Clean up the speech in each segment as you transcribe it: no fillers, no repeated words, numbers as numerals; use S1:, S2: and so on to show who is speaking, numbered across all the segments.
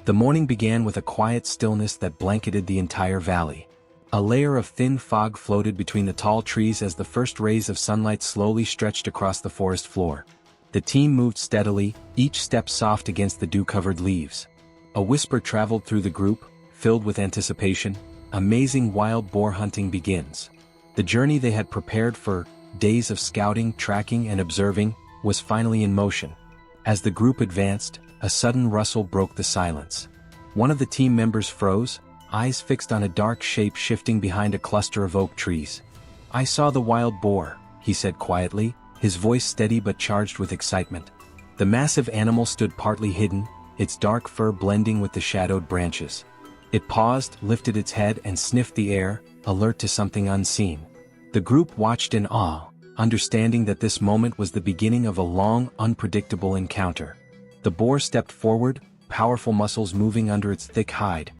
S1: The morning began with a quiet stillness that blanketed the entire valley. A layer of thin fog floated between the tall trees as the first rays of sunlight slowly stretched across the forest floor. The team moved steadily, each step soft against the dew-covered leaves. A whisper traveled through the group, filled with anticipation. Amazing wild boar hunting begins. The journey they had prepared for, days of scouting, tracking, and observing, was finally in motion. As the group advanced, a sudden rustle broke the silence. One of the team members froze, eyes fixed on a dark shape shifting behind a cluster of oak trees. "I saw the wild boar," he said quietly, his voice steady but charged with excitement. The massive animal stood partly hidden, its dark fur blending with the shadowed branches. It paused, lifted its head and sniffed the air, alert to something unseen. The group watched in awe, understanding that this moment was the beginning of a long, unpredictable encounter. The boar stepped forward, powerful muscles moving under its thick hide.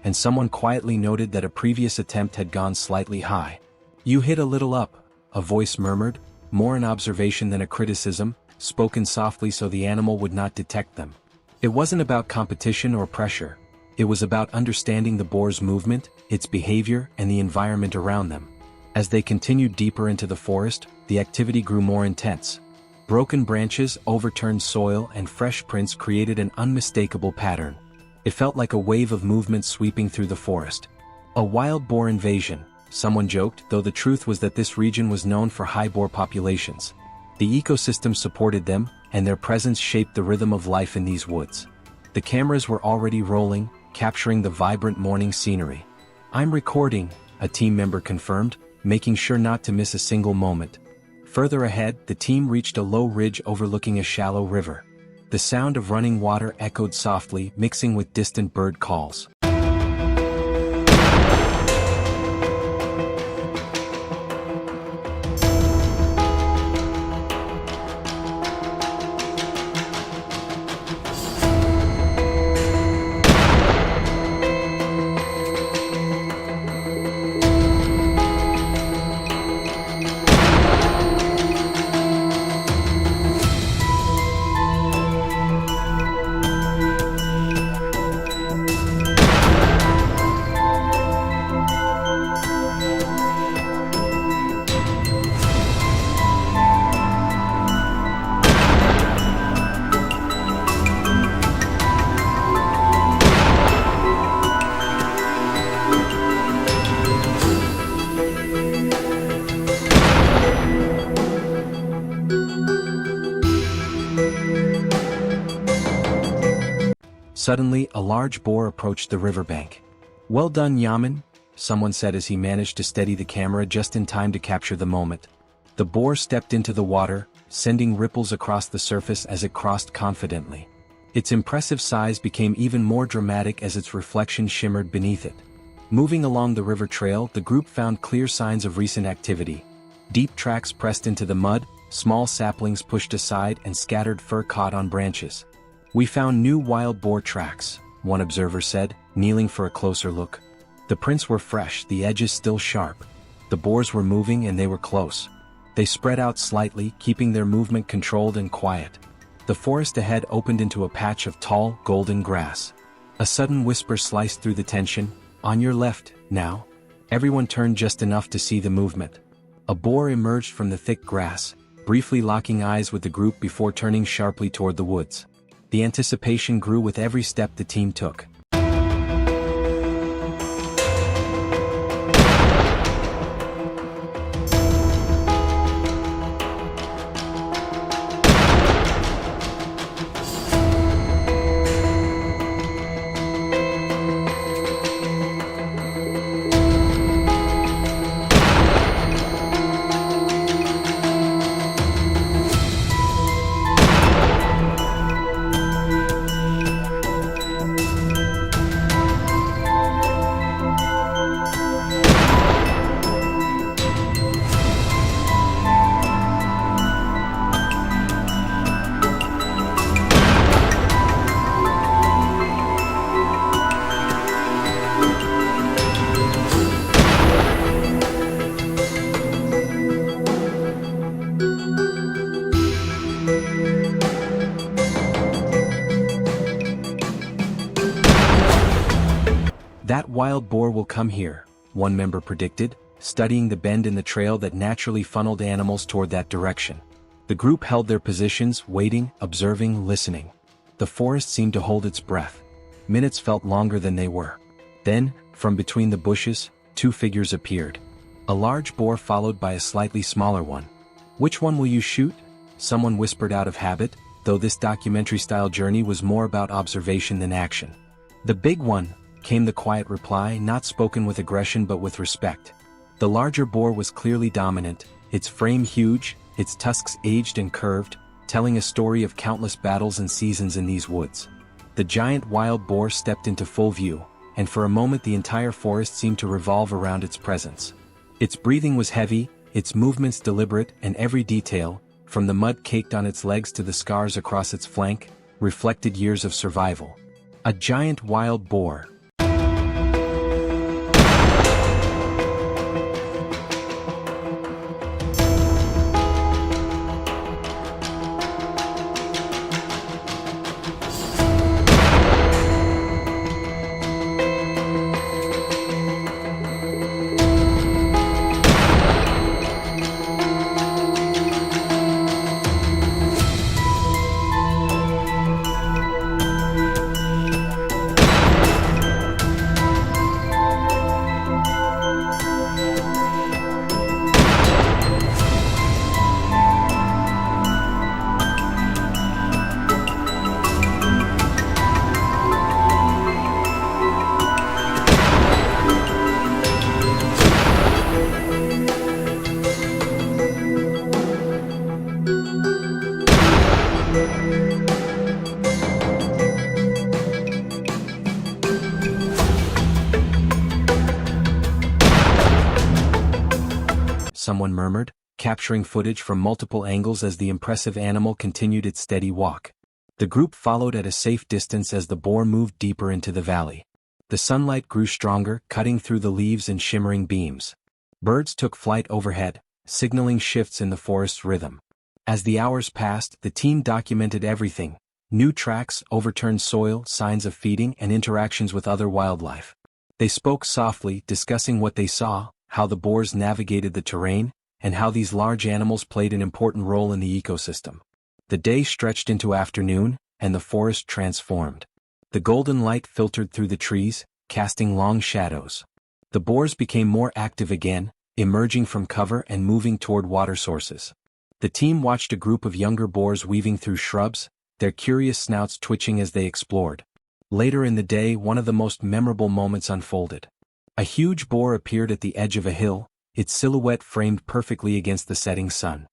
S1: And someone quietly noted that a previous attempt had gone slightly high. "You hit a little up," a voice murmured, more an observation than a criticism, spoken softly so the animal would not detect them. It wasn't about competition or pressure. It was about understanding the boar's movement, its behavior, and the environment around them. As they continued deeper into the forest, the activity grew more intense. Broken branches, overturned soil, and fresh prints created an unmistakable pattern. It felt like a wave of movement sweeping through the forest. A wild boar invasion, someone joked, though the truth was that this region was known for high boar populations. The ecosystem supported them, and their presence shaped the rhythm of life in these woods. The cameras were already rolling, capturing the vibrant morning scenery. "I'm recording," a team member confirmed, making sure not to miss a single moment. Further ahead, the team reached a low ridge overlooking a shallow river. The sound of running water echoed softly, mixing with distant bird calls. Suddenly, a large boar approached the riverbank. "Well done, Yaman," someone said as he managed to steady the camera just in time to capture the moment. The boar stepped into the water, sending ripples across the surface as it crossed confidently. Its impressive size became even more dramatic as its reflection shimmered beneath it. Moving along the river trail, the group found clear signs of recent activity. Deep tracks pressed into the mud, small saplings pushed aside, and scattered fur caught on branches. "We found new wild boar tracks," one observer said, kneeling for a closer look. The prints were fresh, the edges still sharp. The boars were moving and they were close. They spread out slightly, keeping their movement controlled and quiet. The forest ahead opened into a patch of tall, golden grass. A sudden whisper sliced through the tension, "On your left, now." Everyone turned just enough to see the movement. A boar emerged from the thick grass, briefly locking eyes with the group before turning sharply toward the woods. The anticipation grew with every step the team took. wild boar will come here, one member predicted, studying the bend in the trail that naturally funneled animals toward that direction. The group held their positions, waiting, observing, listening. The forest seemed to hold its breath. Minutes felt longer than they were. Then, from between the bushes, two figures appeared. A large boar followed by a slightly smaller one. "Which one will you shoot?" someone whispered out of habit, though this documentary-style journey was more about observation than action. "The big one," came the quiet reply, not spoken with aggression but with respect. The larger boar was clearly dominant, its frame huge, its tusks aged and curved, telling a story of countless battles and seasons in these woods. The giant wild boar stepped into full view, and for a moment the entire forest seemed to revolve around its presence. Its breathing was heavy, its movements deliberate, and every detail, from the mud caked on its legs to the scars across its flank, reflected years of survival. A giant wild boar. Someone murmured, capturing footage from multiple angles as the impressive animal continued its steady walk. The group followed at a safe distance as the boar moved deeper into the valley. The sunlight grew stronger, cutting through the leaves in shimmering beams. Birds took flight overhead, signaling shifts in the forest's rhythm. As the hours passed, the team documented everything: new tracks, overturned soil, signs of feeding, and interactions with other wildlife. They spoke softly, discussing what they saw, how the boars navigated the terrain, and how these large animals played an important role in the ecosystem. The day stretched into afternoon, and the forest transformed. The golden light filtered through the trees, casting long shadows. The boars became more active again, emerging from cover and moving toward water sources. The team watched a group of younger boars weaving through shrubs, their curious snouts twitching as they explored. Later in the day, one of the most memorable moments unfolded. A huge boar appeared at the edge of a hill, its silhouette framed perfectly against the setting sun.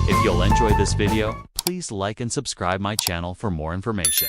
S2: If you'll enjoy this video, please like and subscribe my channel for more information.